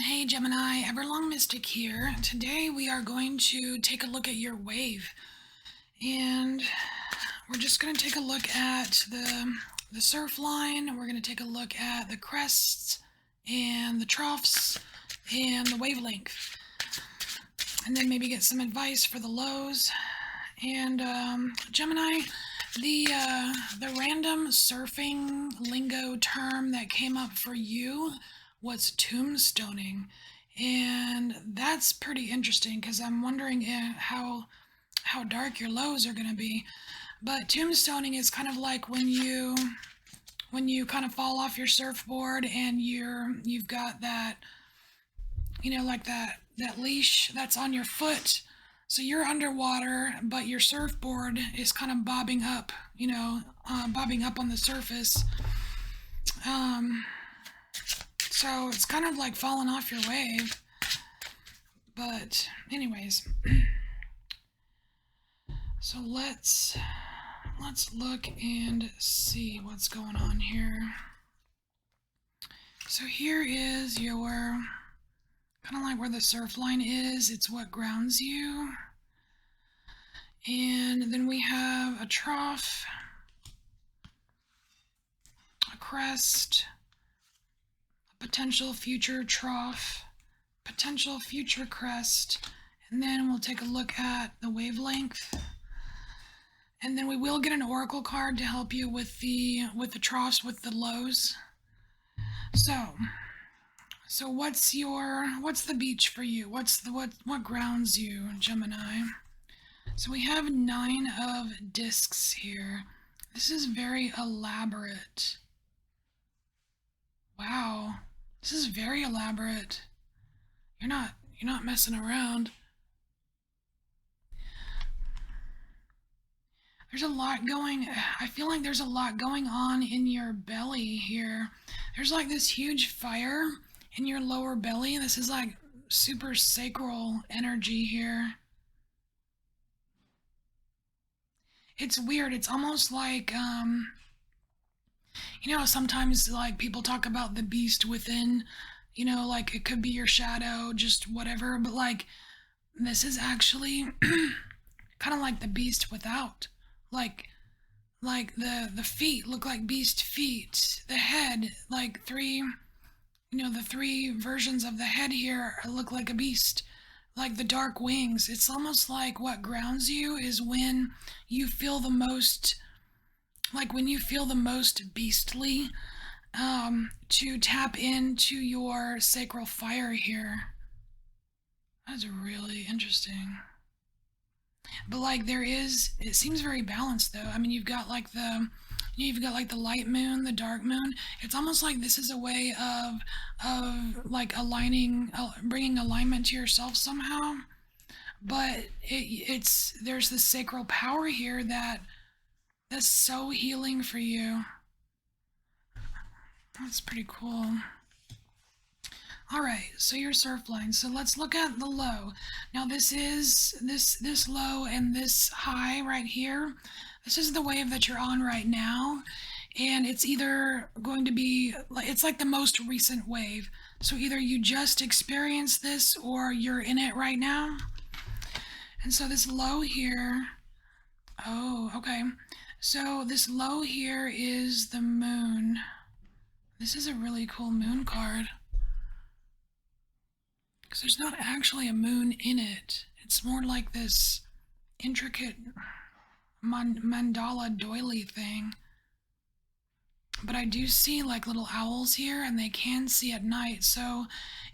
Hey Gemini, Everlong Mystic here. Today we are going to take a look at your wave. And we're just going to take a look at the surf line. We're going to take a look at the crests and the troughs and the wavelength. And then maybe get some advice for the lows. And Gemini, the random surfing lingo term that came up for you was tombstoning, and that's pretty interesting because I'm wondering how dark your lows are going to be. But tombstoning is kind of like when you kind of fall off your surfboard and you've got that, like that leash that's on your foot. So you're underwater, but your surfboard is kind of bobbing up, bobbing up on the surface. So it's kind of like falling off your wave. But anyways, so let's look and see what's going on here. So here is your kind of like where the surf line is. It's what grounds you. And then we have a trough, a crest, a potential future trough, potential future crest, and then we'll take a look at the wavelength. And then we will get an oracle card to help you with the troughs, with the lows. So what's the beach for you? What grounds you, Gemini? So we have 9 of discs here. This is very elaborate. Wow, this is very elaborate. You're not messing around. I feel like there's a lot going on in your belly here. There's like this huge fire in your lower belly. This is like super sacral energy here. It's weird. It's almost like, sometimes like people talk about the beast within, like it could be your shadow, just whatever, but like this is actually kind of like the beast without. Like the feet look like beast feet. The head, like the 3 versions of the head here look like a beast. Like the dark wings. It's almost like what grounds you is when you feel the most, beastly, to tap into your sacral fire here. That's really interesting. But like it seems very balanced though. I mean, you've got like the light moon, the dark moon. It's almost like this is a way of like aligning, bringing alignment to yourself somehow. But there's this sacral power here that's so healing for you. That's pretty cool. All right, so your surf line. So let's look at the low. Now this is this low and this high right here. This is the wave that you're on right now, and it's either going to be, it's like the most recent wave. So either you just experienced this or you're in it right now. And so this low here, oh, okay. So this low here is the moon. This is a really cool moon card. Because there's not actually a moon in it. It's more like this intricate mandala doily thing. But I do see like little owls here, and they can see at night. So,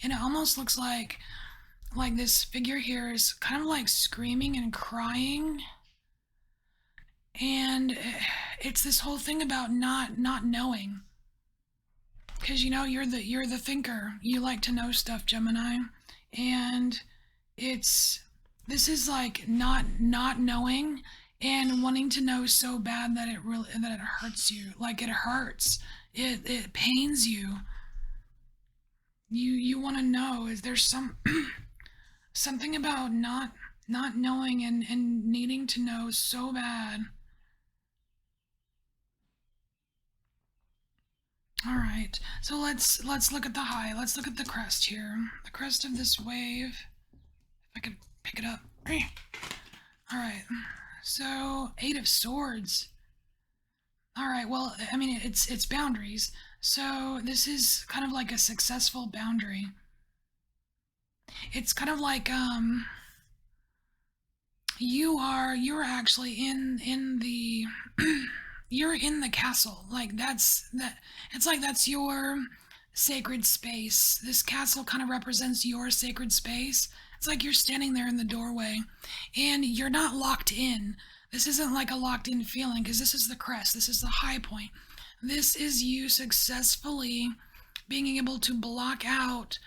and it almost looks like this figure here is kind of like screaming and crying. And it's this whole thing about not knowing. Because you're the thinker. You like to know stuff, Gemini. And this is like not knowing and wanting to know so bad that it hurts you. Like it hurts. It pains you. You want to know, is there something about not knowing and needing to know so bad. All right. So let's look at the high. Let's look at the crest here. The crest of this wave. If I could pick it up. All right. So 8 of Swords. All right. Well, I mean, it's boundaries. So this is kind of like a successful boundary. It's kind of like you're actually in the you're in the castle. Like that it's like that's your sacred space. This castle kind of represents your sacred space. It's like you're standing there in the doorway and you're not locked in. This isn't like a locked in feeling because this is the crest. This is the high point. This is you successfully being able to block out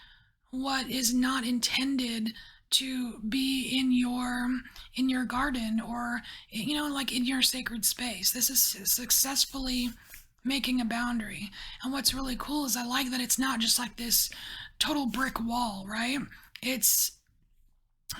what is not intended to be in your garden, or like in your sacred space. This is successfully making a boundary. And what's really cool is I like that it's not just like this total brick wall, right? It's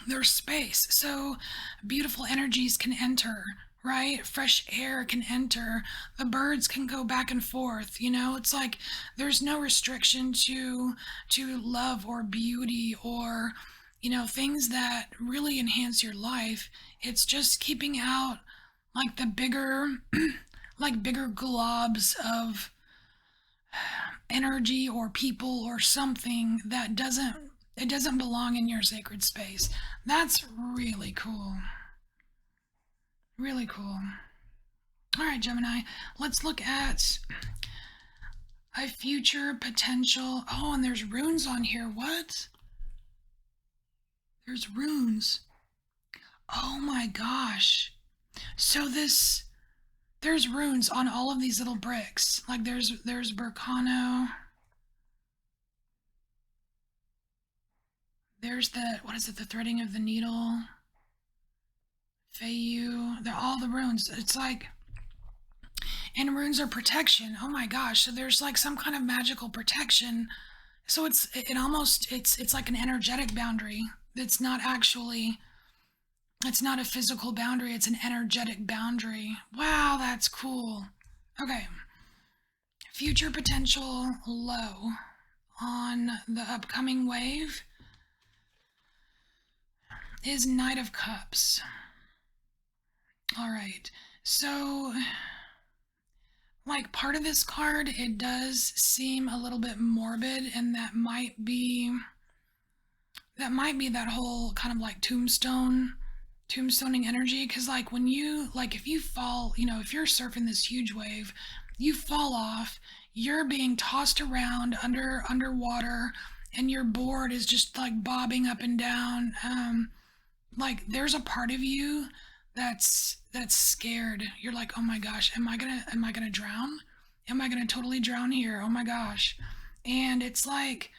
there's space, so beautiful energies can enter, right? Fresh air can enter, the birds can go back and forth. It's like there's no restriction to love or beauty, or things that really enhance your life. It's just keeping out like the bigger like bigger globs of energy or people or something that doesn't belong in your sacred space. That's really cool. Really cool. All right, Gemini, let's look at a future potential. Oh, and there's runes on here. What? There's runes. Oh my gosh. So there's runes on all of these little bricks. Like there's Burkano. There's what is it? The threading of the needle. Feiyu. They're all the runes. It's like, and runes are protection. Oh my gosh. So there's like some kind of magical protection. So it's like an energetic boundary. It's not a physical boundary, it's an energetic boundary. Wow, that's cool. Okay. Future potential low on the upcoming wave is Knight of Cups. All right. So, like, part of this card, it does seem a little bit morbid, and that might be that whole kind of like tombstoning energy. Because like when you like if you fall, if you're surfing this huge wave, you fall off, you're being tossed around underwater, and your board is just like bobbing up and down. Like there's a part of you that's scared. You're like, oh my gosh, am I gonna drown? Am I gonna totally drown here? Oh my gosh. And it's like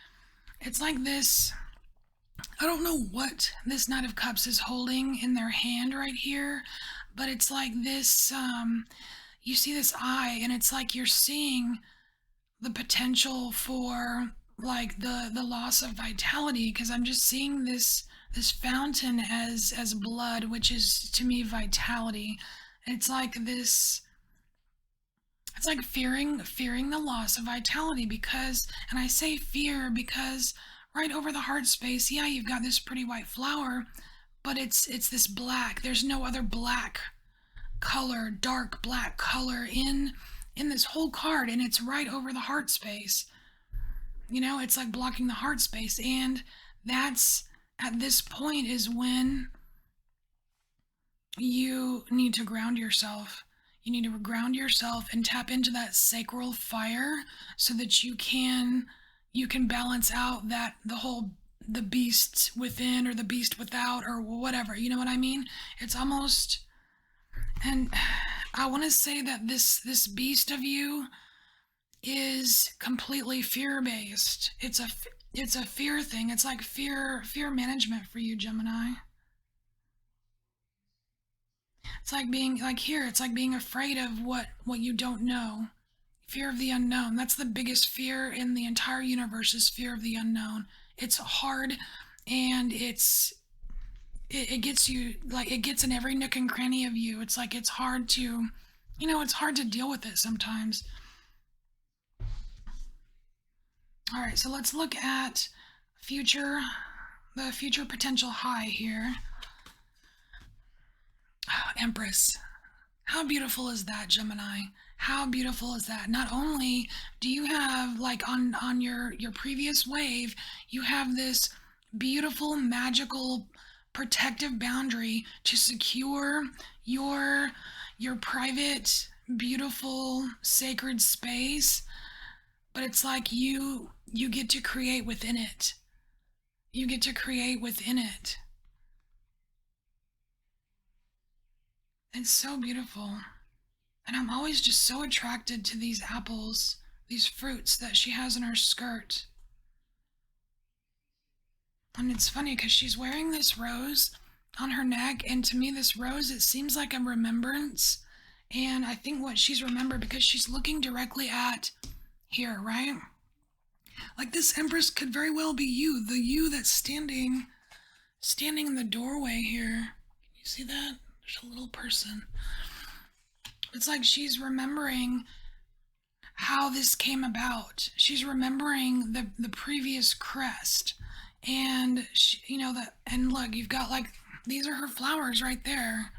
this. I don't know what this Knight of Cups is holding in their hand right here, but it's like this. You see this eye, and it's like you're seeing the potential for like the loss of vitality, because I'm just seeing this fountain as blood, which is to me vitality. It's like this. It's like fearing the loss of vitality, because, and I say fear because right over the heart space, yeah, you've got this pretty white flower, but it's this black. There's no other black color, dark black color in this whole card, and it's right over the heart space. It's like blocking the heart space, and that's at this point is when you need to ground yourself. You need to ground yourself and tap into that sacral fire so that you can balance out the beast within or the beast without or whatever. You know what I mean? It's almost, and I want to say that this beast of you is completely fear based. It's a fear thing. It's like fear management for you, Gemini. It's like being like here, it's like being afraid of what you don't know. Fear of the unknown. That's the biggest fear in the entire universe, is fear of the unknown. It's hard, and it gets you, like it gets in every nook and cranny of you. It's like it's hard to deal with it sometimes. All right, so let's look at the future potential high here. Oh, Empress. How beautiful is that, Gemini? How beautiful is that? Not only do you have, like, on your previous wave, you have this beautiful, magical, protective boundary to secure your your private, beautiful, sacred space, but it's like you get to create within it. You get to create within it. It's so beautiful. And I'm always just so attracted to these apples, these fruits that she has in her skirt. And it's funny because she's wearing this rose on her neck, and to me, this rose, it seems like a remembrance. And I think what she's remembered because she's looking directly at here, right? Like this Empress could very well be you, the you that's standing in the doorway here. Can you see that? There's a little person. It's like she's remembering how this came about. She's remembering the previous crest, and she, that. And look, you've got like these are her flowers right there.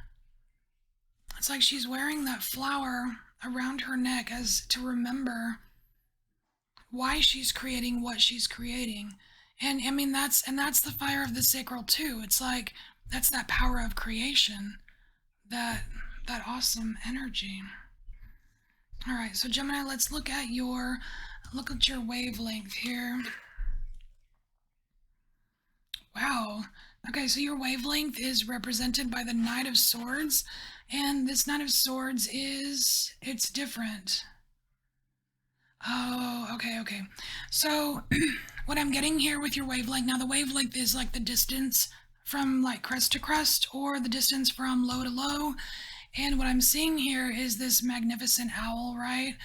It's like she's wearing that flower around her neck as to remember why she's creating what she's creating. And I mean that's the fire of the sacral too. It's like that's that power of creation, that awesome energy. All right, so Gemini, let's look at your wavelength here. Wow. Okay, so your wavelength is represented by the Knight of Swords, and this Knight of Swords it's different. Oh, okay. So what I'm getting here with your wavelength, now the wavelength is like the distance from like crest to crest or the distance from low to low. And what I'm seeing here is this magnificent owl, right?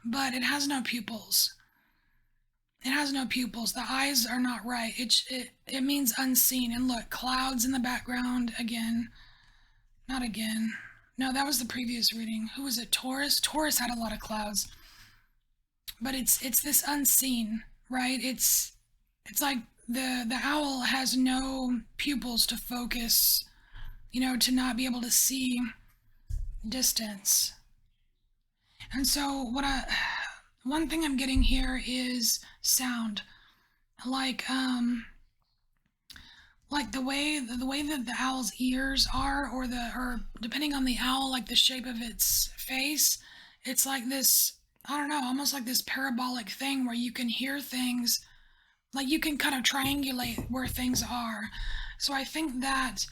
But it has no pupils. It has no pupils. The eyes are not right. It means unseen. And look, clouds in the background again. Not again. No, that was the previous reading. Who was it? Taurus? Taurus had a lot of clouds. But it's this unseen, right? It's like the owl has no pupils to focus, to not be able to see distance. And so one thing I'm getting here is sound. Like the way that the owl's ears are, or depending on the owl, like the shape of its face, it's like this, I don't know, almost like this parabolic thing where you can hear things, like you can kind of triangulate where things are. So I think that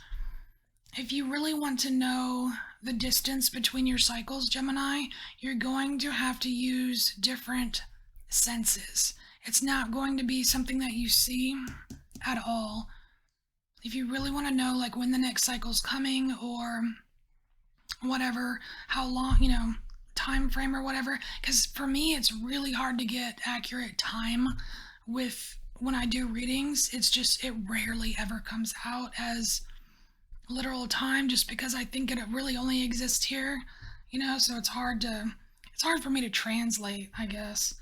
if you really want to know the distance between your cycles, Gemini, you're going to have to use different senses. It's not going to be something that you see at all. If you really want to know like when the next cycle's coming or whatever, how long, time frame or whatever, because for me it's really hard to get accurate time with when I do readings. It rarely ever comes out as literal time just because I think it really only exists here, so it's hard for me to translate, I guess.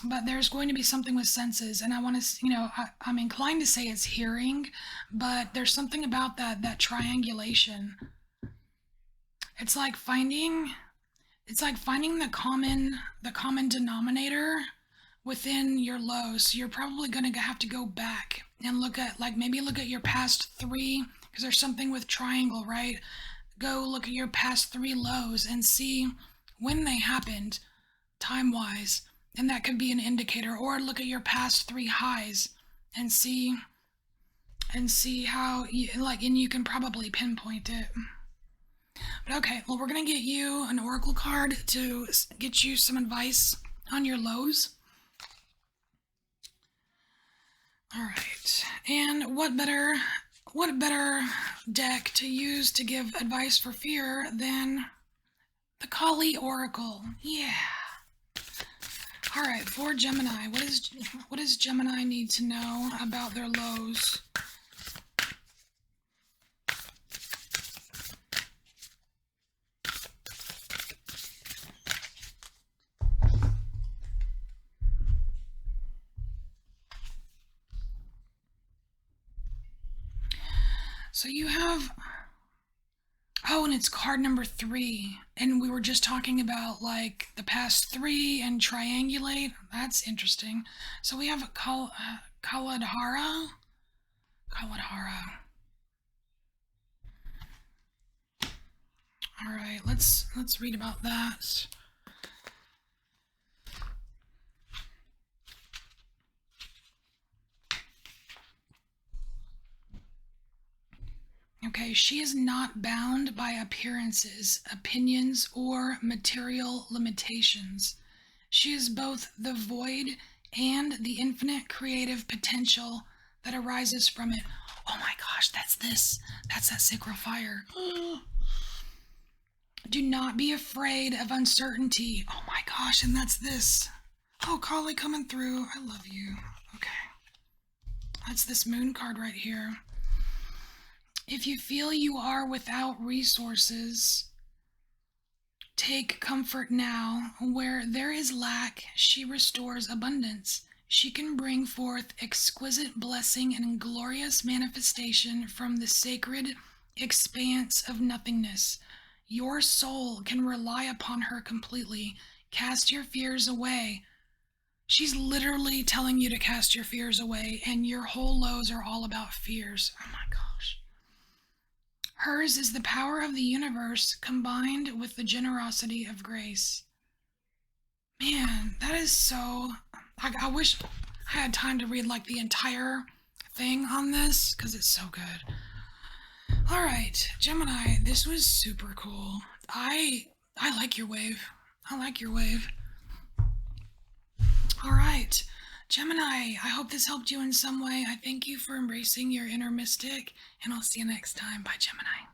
But there's going to be something with senses, and I want to, I'm inclined to say it's hearing, but there's something about that triangulation. It's like finding the common denominator within your lows. So you're probably going to have to go back and look at your past 3, because there's something with triangle, right? Go look at your past 3 lows and see when they happened time-wise, and that could be an indicator. Or look at your past 3 highs and see how and you can probably pinpoint it. But okay, well, we're gonna get you an oracle card to get you some advice on your lows. All right, and what better deck to use to give advice for fear than the Kali Oracle? Yeah. All right, for Gemini, what does Gemini need to know about their lows? So you have, oh, and it's card number 3. And we were just talking about like the past 3 and triangulate. That's interesting. So we have Kaladhara. Kaladhara. All right, let's read about that. Okay, she is not bound by appearances, opinions, or material limitations. She is both the void and the infinite creative potential that arises from it. Oh my gosh, that's this. That's that sacral fire. Do not be afraid of uncertainty. Oh my gosh, and that's this. Oh, Kali coming through. I love you. Okay. That's this moon card right here. If you feel you are without resources, take comfort now. Where there is lack, she restores abundance. She can bring forth exquisite blessing and glorious manifestation from the sacred expanse of nothingness. Your soul can rely upon her completely. Cast your fears away. She's literally telling you to cast your fears away, and your whole lows are all about fears. Oh my gosh. Hers is the power of the universe combined with the generosity of grace. Man, that is so... I wish I had time to read like the entire thing on this because it's so good. All right, Gemini, this was super cool. I like your wave. I like your wave. All right, Gemini, I hope this helped you in some way. I thank you for embracing your inner mystic, and I'll see you next time. Bye, Gemini.